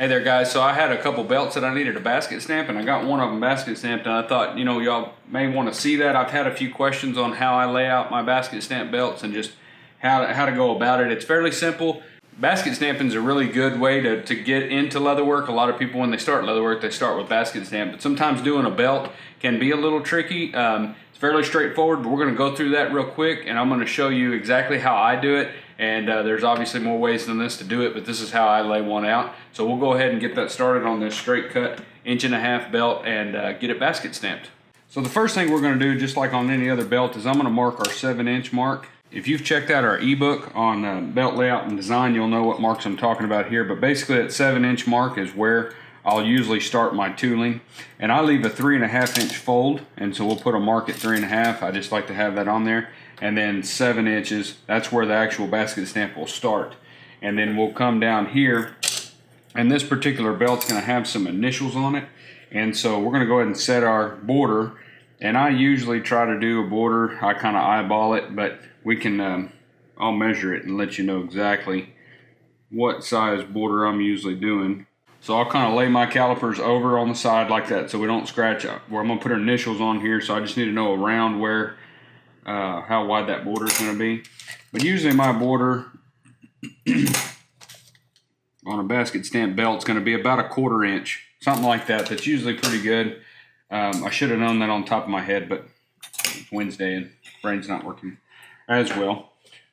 Hey there guys, so I had a couple belts that I needed a basket stamp and I got one of them basket stamped, and I thought, you know, y'all may want to see that. I've had a few questions on how I lay out my basket stamp belts and just how to go about it. It's fairly simple. Basket stamping is a really good way to get into leatherwork. A lot of people, when they start leatherwork, they start with basket stamp, but sometimes doing a belt can be a little tricky. It's fairly straightforward, but we're going to go through that real quick and I'm going to show you exactly how I do it. And there's obviously more ways than this to do it, but this is how I lay one out. So we'll go ahead and get that started on this straight cut 1.5 inch belt and get it basket stamped. So the first thing we're going to do, just like on any other belt, is I'm going to mark our 7-inch mark. If you've checked out our ebook on belt layout and design, you'll know what marks I'm talking about here. But basically that 7-inch mark is where I'll usually start my tooling. And I leave a 3.5 inch fold, and so we'll put a mark at 3.5. I just like to have that on there. And then 7 inches, that's where the actual basket stamp will start. And then we'll come down here, and this particular belt's gonna have some initials on it. And so we're gonna go ahead and set our border. And I usually try to do a border, I kinda eyeball it, but we can, I'll measure it and let you know exactly what size border I'm usually doing. So I'll kind of lay my calipers over on the side like that so we don't scratch up. Where I'm gonna put our initials on here, so I just need to know around where, how wide that border is going to be. But usually my border on a basket stamp belt is going to be about a 1/4 inch, something like that. That's usually pretty good. I should have known that on top of my head, but it's Wednesday and brain's not working as well.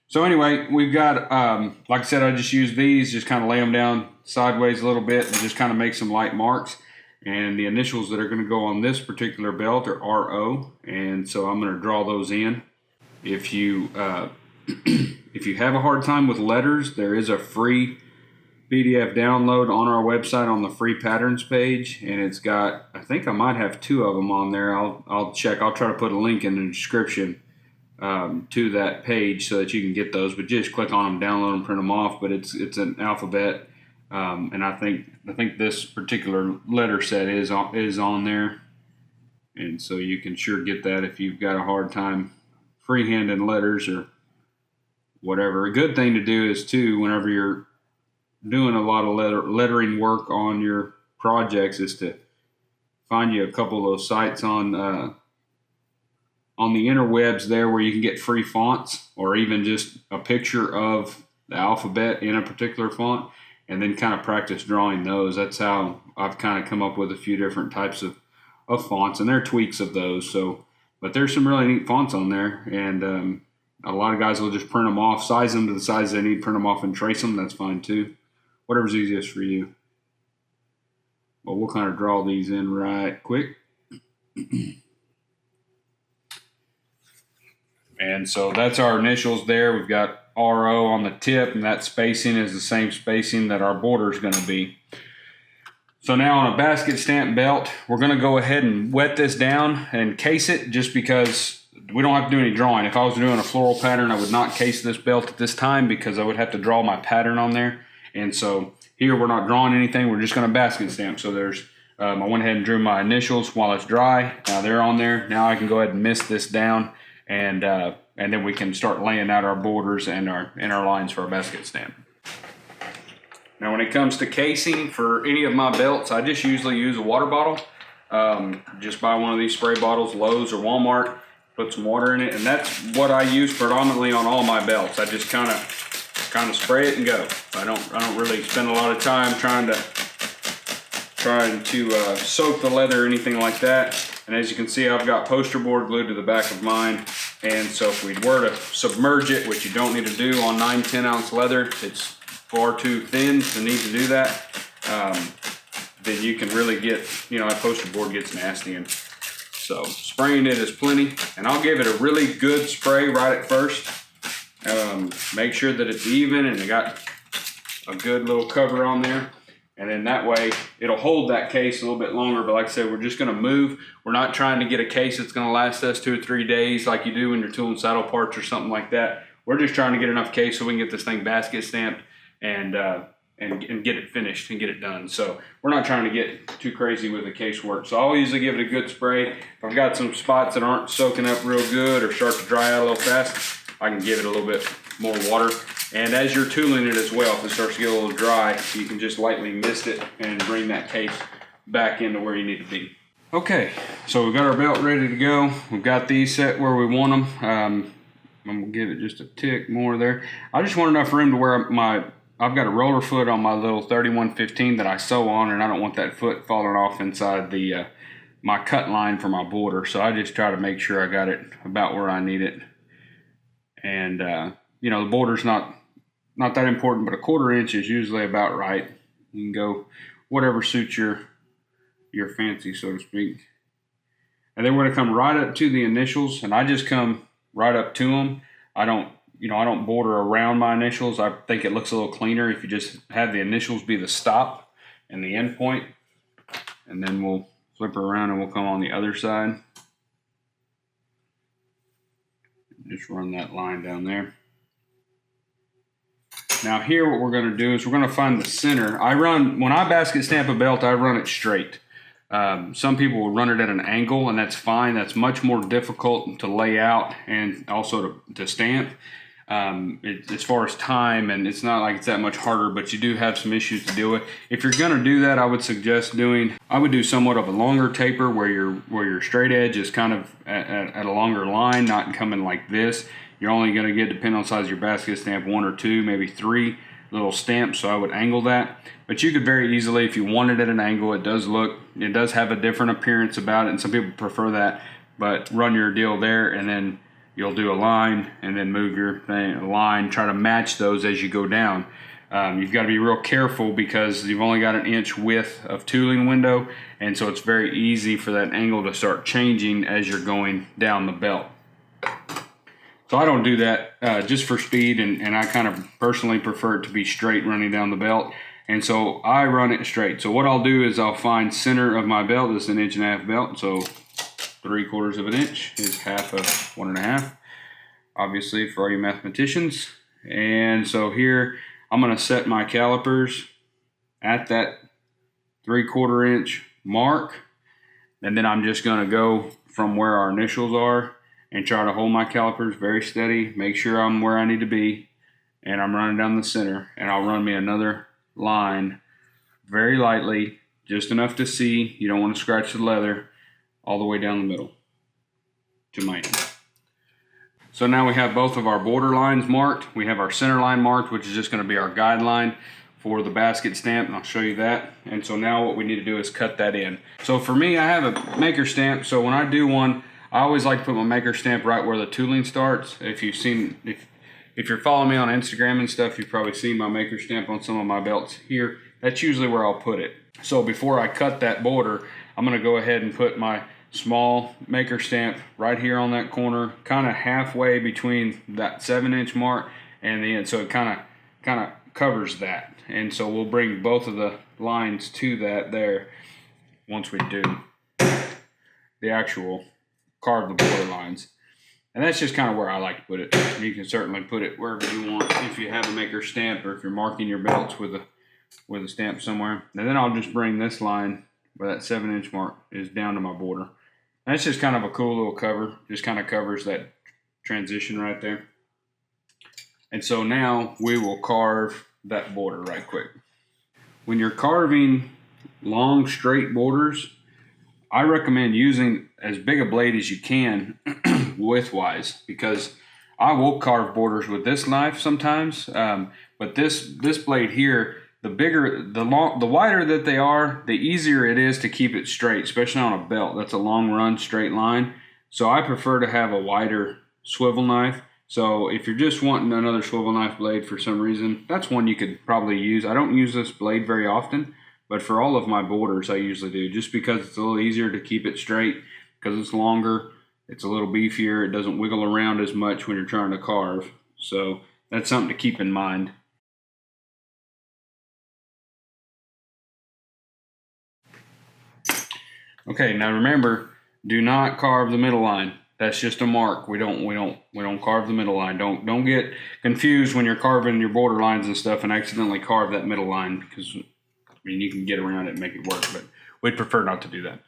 So anyway, we've got, like I said, I just use these, just kind of lay them down sideways a little bit and just kind of make some light marks. And the initials that are going to go on this particular belt are RO, and so I'm going to draw those in. If you if you have a hard time with letters, there is a free PDF download on our website on the free patterns page, and it's got, I think I might have 2 of them on there. I'll check. I'll try to put a link in the description to that page so that you can get those. But just click on them, download them, print them off. But it's an alphabet. And I think this particular letter set is on there, and so you can sure get that if you've got a hard time freehanding letters or whatever. A good thing to do is too, whenever you're doing a lot of lettering work on your projects, is to find you a couple of those sites on the interwebs there where you can get free fonts or even just a picture of the alphabet in a particular font, and then kind of practice drawing those. That's how I've kind of come up with a few different types of fonts, and they're tweaks of those. So, but there's some really neat fonts on there, and a lot of guys will just print them off, size them to the size they need, print them off and trace them. That's fine too. Whatever's easiest for you. But we'll kind of draw these in right quick. And so that's our initials there. We've got RO on the tip, and that spacing is the same spacing that our border is going to be. So now on a basket stamp belt, we're going to go ahead and wet this down and case it, just because we don't have to do any drawing. If I was doing a floral pattern, I would not case this belt at this time because I would have to draw my pattern on there. And so here we're not drawing anything, we're just going to basket stamp. So there's, I went ahead and drew my initials while it's dry. Now they're on there. Now I can go ahead and mist this down, and then we can start laying out our borders and our lines for our basket stamp. Now when it comes to casing for any of my belts, I just usually use a water bottle. Just buy one of these spray bottles, Lowe's or Walmart, put some water in it, and that's what I use predominantly on all my belts. I just kind of spray it and go. I don't really spend a lot of time trying to soak the leather or anything like that. And as you can see, I've got poster board glued to the back of mine. And so if we were to submerge it, which you don't need to do on 9-10 ounce leather, it's far too thin to need to do that, then you can really get, you know, that poster board gets nasty. And so spraying it is plenty. And I'll give it a really good spray right at first. Make sure that it's even and it got a good little cover on there. And then that way it'll hold that case a little bit longer. But like I said, we're just going to move. We're not trying to get a case that's going to last us 2 or 3 days like you do when you're tooling saddle parts or something like that. We're just trying to get enough case so we can get this thing basket stamped and get it finished and get it done. So we're not trying to get too crazy with the case work. So I'll usually give it a good spray. If I've got some spots that aren't soaking up real good or start to dry out a little fast, I can give it a little bit more water. And as you're tooling it as well, if it starts to get a little dry, you can just lightly mist it and bring that case back into where you need to be. Okay, so we've got our belt ready to go. We've got these set where we want them. I'm gonna give it just a tick more there. I just want enough room to where I've got a roller foot on my little 3115 that I sew on, and I don't want that foot falling off inside the my cut line for my border. So I just try to make sure I got it about where I need it. And you know, the border's not that important, but a 1/4 inch is usually about right. You can go whatever suits your fancy, so to speak. And then we're gonna come right up to the initials, and I just come right up to them. I don't border around my initials. I think it looks a little cleaner if you just have the initials be the stop and the end point. And then we'll flip her around and we'll come on the other side. Just run that line down there. Now here what we're going to do is we're going to find the center. When I basket stamp a belt, I run it straight. Some people will run it at an angle, and that's fine. That's much more difficult to lay out and also to stamp. As far as time, and it's not like it's that much harder, but you do have some issues to deal with. If you're going to do that, I would suggest I would do somewhat of a longer taper where your straight edge is kind of at a longer line, not coming like this. You're only going to get, depending on the size of your basket stamp, 1 or 2, maybe 3 little stamps, so I would angle that. But you could very easily, if you want it at an angle, it does have a different appearance about it, and some people prefer that, but run your deal there, and then you'll do a line, and then move your line, try to match those as you go down. You've got to be real careful because you've only got an inch width of tooling window, and so it's very easy for that angle to start changing as you're going down the belt. So I don't do that just for speed, and I kind of personally prefer it to be straight running down the belt. And so I run it straight. So what I'll do is I'll find center of my belt. This is an 1.5 inch belt, so 3/4 of an inch is half of 1.5, obviously for all you mathematicians. And so here I'm going to set my calipers at that 3/4 inch mark, and then I'm just going to go from where our initials are and try to hold my calipers very steady, make sure I'm where I need to be, and I'm running down the center, and I'll run me another line very lightly, just enough to see. You don't want to scratch the leather, all the way down the middle to my end. So now we have both of our border lines marked. We have our center line marked, which is just going to be our guideline for the basket stamp, and I'll show you that. And so now what we need to do is cut that in. So for me, I have a maker stamp, so when I do one, I always like to put my maker stamp right where the tooling starts. If you're following me on Instagram and stuff, you've probably seen my maker stamp on some of my belts here. That's usually where I'll put it. So before I cut that border, I'm going to go ahead and put my small maker stamp right here on that corner, kind of halfway between that 7-inch mark and the end. So it kind of covers that. And so we'll bring both of the lines to that there once we do the actual carve the border lines. And that's just kind of where I like to put it. You can certainly put it wherever you want if you have a maker stamp, or if you're marking your belts with a stamp somewhere. And then I'll just bring this line where that 7-inch mark is down to my border. And that's just kind of a cool little cover. Just kind of covers that transition right there. And so now we will carve that border right quick. When you're carving long straight borders, I recommend using as big a blade as you can width-wise, because I will carve borders with this knife sometimes, but this blade here, the wider that they are, the easier it is to keep it straight, especially on a belt. That's a long run straight line. So I prefer to have a wider swivel knife. So if you're just wanting another swivel knife blade for some reason, that's one you could probably use. I don't use this blade very often, but for all of my borders I usually do, just because it's a little easier to keep it straight, because it's longer, it's a little beefier, it doesn't wiggle around as much when you're trying to carve. So that's something to keep in mind. Okay, now remember, do not carve the middle line. That's just a mark. We don't carve the middle line. Don't get confused when you're carving your border lines and stuff and accidentally carve that middle line, because I mean, you can get around it and make it work, but we'd prefer not to do that.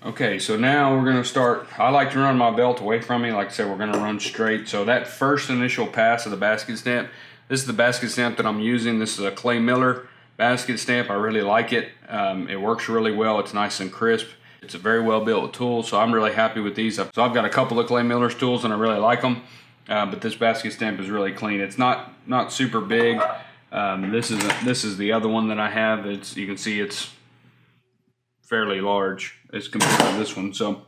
Okay, so now we're gonna start. I like to run my belt away from me. Like I said, we're gonna run straight. So that first initial pass of the basket stamp, this is the basket stamp that I'm using. This is a Clay Miller basket stamp. I really like it. It works really well. It's nice and crisp. It's a very well built tool, so I'm really happy with these. So I've got a couple of Clay Miller's tools and I really like them. But this basket stamp is really clean. It's not super big. This is the other one that I have. You can see it's fairly large as compared to this one. So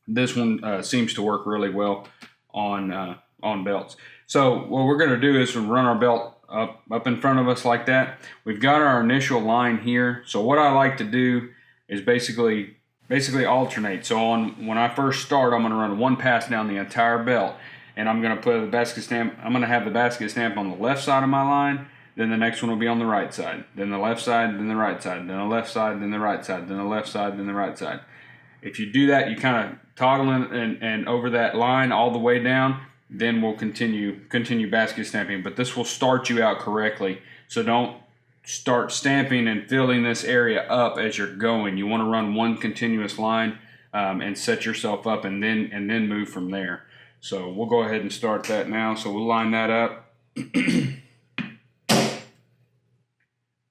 this one seems to work really well on belts. So what we're going to do is run our belt up in front of us like that. We've got our initial line here. So what I like to do is basically alternate. So when I first start, I'm going to run one pass down the entire belt, and I'm going to put the basket stamp. I'm going to have the basket stamp on the left side of my line. Then the next one will be on the right side, then the left side, then the right side, then the left side, then the right side, then the left side, then the right side. If you do that, you kind of toggling and over that line all the way down, then we'll continue basket stamping. But this will start you out correctly. So don't start stamping and filling this area up as you're going. You want to run one continuous line and set yourself up, and then move from there. So we'll go ahead and start that now. So we'll line that up.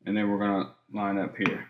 And then we're going to line up here.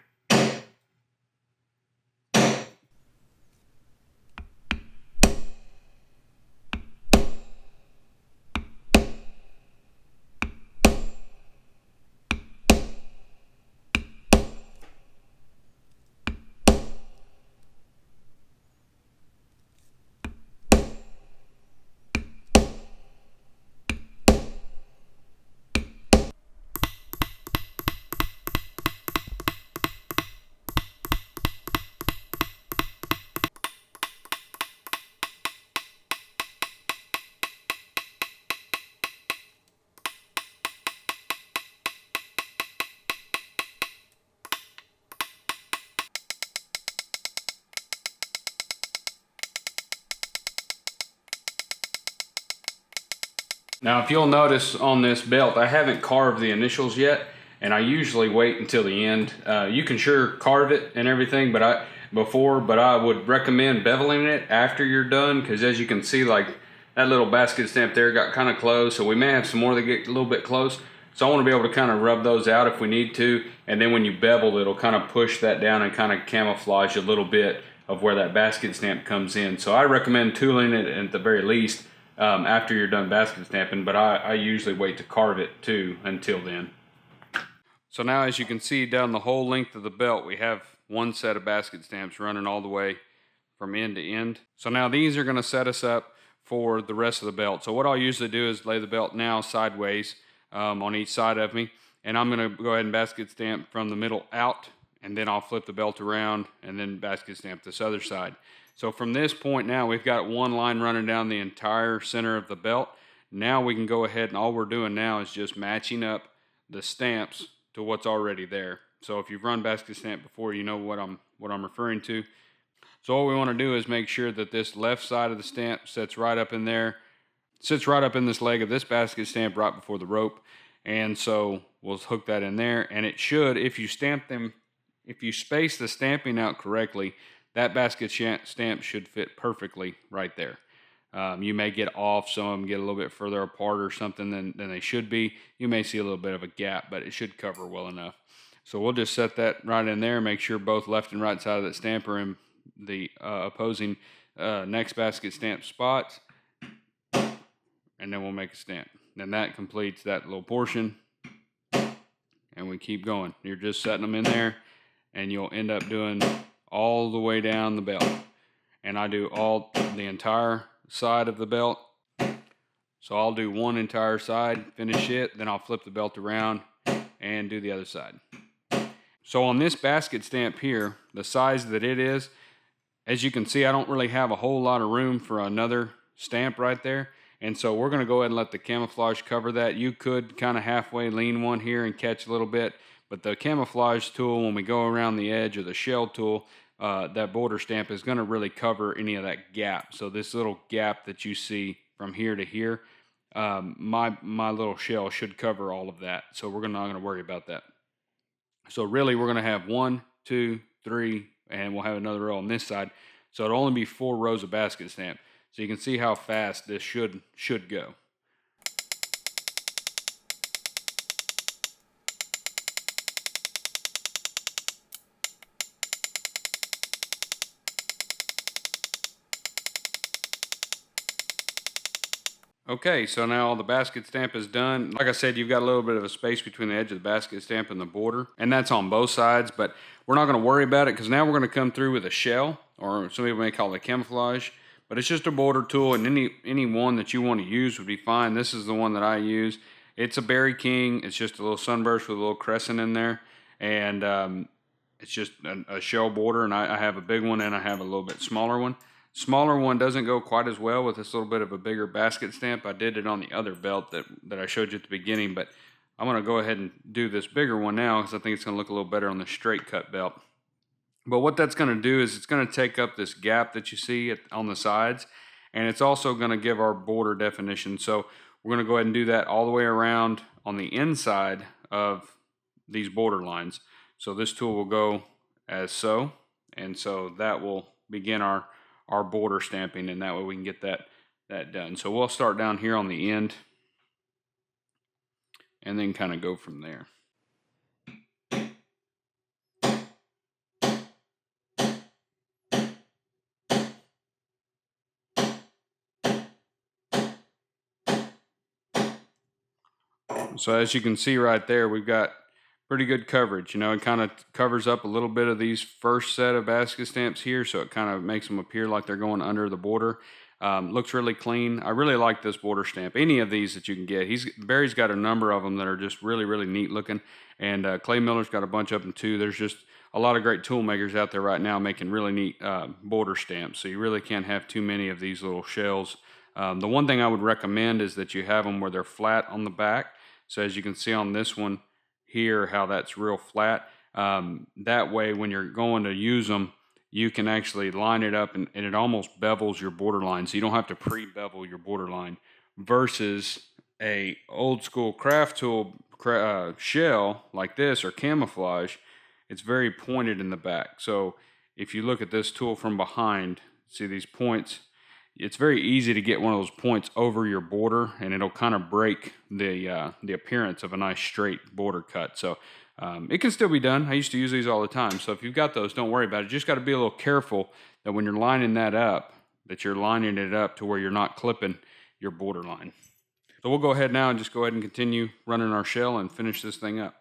Now, if you'll notice on this belt, I haven't carved the initials yet, and I usually wait until the end. You can sure carve it and everything, but I would recommend beveling it after you're done, because as you can see, like that little basket stamp there got kind of close, so we may have some more that get a little bit close. So I want to be able to kind of rub those out if we need to, and then when you bevel, it'll kind of push that down and kind of camouflage a little bit of where that basket stamp comes in. So I recommend tooling it at the very least after you're done basket stamping, but I usually wait to carve it too until then. So now, as you can see down the whole length of the belt, we have one set of basket stamps running all the way from end to end. So now these are going to set us up for the rest of the belt. So what I'll usually do is lay the belt now sideways on each side of me, and I'm going to go ahead and basket stamp from the middle out, and then I'll flip the belt around and then basket stamp this other side. So from this point now, we've got one line running down the entire center of the belt. Now we can go ahead, and all we're doing now is just matching up the stamps to what's already there. So if you've run basket stamp before, you know what I'm referring to. So what we want to do is make sure that this left side of the stamp sits right up in there, sits right up in this leg of this basket stamp right before the rope. And so we'll hook that in there, and it should, if you stamp them, if you space the stamping out correctly, that basket stamp should fit perfectly right there. You may get off, some of them get a little bit further apart or something than they should be. You may see a little bit of a gap, but it should cover well enough. So we'll just set that right in there, make sure both left and right side of that stamp are in the opposing next basket stamp spots, and then we'll make a stamp. Then that completes that little portion, and we keep going. You're just setting them in there, and you'll end up doing all the way down the belt. And I do the entire side of the belt. So I'll do one entire side, finish it, then I'll flip the belt around and do the other side. So on this basket stamp here, the size that it is, as you can see, I don't really have a whole lot of room for another stamp right there. And so we're going to go ahead and let the camouflage cover that. You could kind of halfway lean one here and catch a little bit, but the camouflage tool, when we go around the edge, or the shell tool, that border stamp is going to really cover any of that gap. So this little gap that you see from here to here, my little shell should cover all of that. So we're not going to worry about that. So really, we're going to have 1, 2, 3, and we'll have another row on this side. So it'll only be 4 rows of basket stamp. So you can see how fast this should go. Okay, so now all the basket stamp is done. Like I said, you've got a little bit of a space between the edge of the basket stamp and the border, and that's on both sides, but we're not gonna worry about it because now we're gonna come through with a shell, or some people may call it camouflage, but it's just a border tool, and any one that you want to use would be fine. This is the one that I use. It's a Berry King. It's just a little sunburst with a little crescent in there, and it's just a shell border, and I have a big one and I have a little bit smaller one. Smaller one doesn't go quite as well with this little bit of a bigger basket stamp. I did it on the other belt that I showed you at the beginning, but I'm going to go ahead and do this bigger one now because I think it's going to look a little better on the straight cut belt. But what that's going to do is it's going to take up this gap that you see on the sides, and it's also going to give our border definition. So we're going to go ahead and do that all the way around on the inside of these border lines. So this tool will go as so, and so that will begin our border stamping, and that way we can get that done. So we'll start down here on the end and then kind of go from there. So as you can see right there, we've got pretty good coverage. You know, it kind of covers up a little bit of these first set of basket stamps here, so it kind of makes them appear like they're going under the border. Looks really clean. I really like this border stamp. Any of these that you can get. Barry's got a number of them that are just really, really neat looking, and Clay Miller's got a bunch of them too. There's just a lot of great tool makers out there right now making really neat border stamps, so you really can't have too many of these little shells. The one thing I would recommend is that you have them where they're flat on the back. So as you can see on this one here, how that's real flat. That way when you're going to use them, you can actually line it up and it almost bevels your border line. So you don't have to pre-bevel your border line versus a old school craft tool shell like this or camouflage. It's very pointed in the back. So if you look at this tool from behind, see these points, it's very easy to get one of those points over your border, and it'll kind of break the appearance of a nice straight border cut. So it can still be done. I used to use these all the time. So if you've got those, don't worry about it. You just got to be a little careful that when you're lining that up, that you're lining it up to where you're not clipping your border line. So we'll go ahead now and just go ahead and continue running our shell and finish this thing up.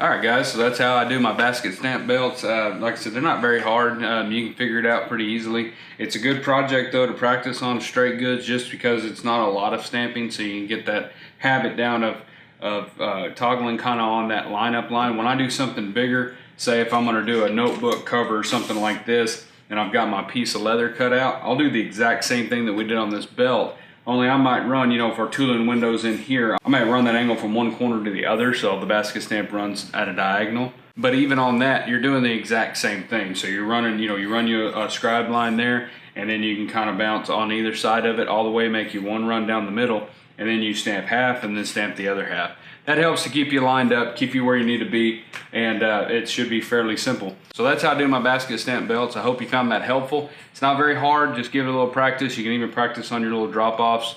Alright guys, so that's how I do my basket stamp belts. Like I said, they're not very hard. You can figure it out pretty easily. It's a good project though to practice on straight goods just because it's not a lot of stamping, so you can get that habit down of toggling kind of on that lineup line. When I do something bigger, say if I'm going to do a notebook cover or something like this, and I've got my piece of leather cut out, I'll do the exact same thing that we did on this belt. Only I might run, you know, for tooling windows in here, I might run that angle from one corner to the other, so the basket stamp runs at a diagonal. But even on that, you're doing the exact same thing. So you're running, you know, you run a scribe line there, and then you can kind of bounce on either side of it all the way, make you one run down the middle, and then you stamp half and then stamp the other half. That helps to keep you lined up, keep you where you need to be, and it should be fairly simple. So that's how I do my basket stamp belts. I hope you found that helpful. It's not very hard, just give it a little practice. You can even practice on your little drop-offs,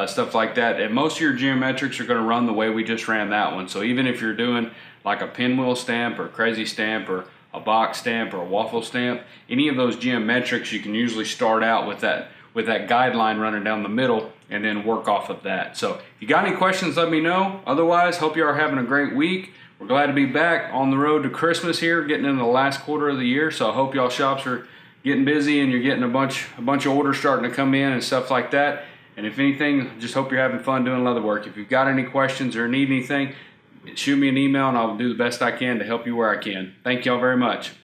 stuff like that. And most of your geometrics are gonna run the way we just ran that one. So even if you're doing like a pinwheel stamp or crazy stamp or a box stamp or a waffle stamp, any of those geometrics, you can usually start out with with that guideline running down the middle, and then work off of that. So if you got any questions, let me know. Otherwise, hope you are having a great week. We're glad to be back on the road to Christmas here, getting into the last quarter of the year. So I hope y'all shops are getting busy and you're getting a bunch of orders starting to come in and stuff like that. And if anything, just hope you're having fun doing leather work. If you've got any questions or need anything, shoot me an email and I'll do the best I can to help you where I can. Thank y'all very much.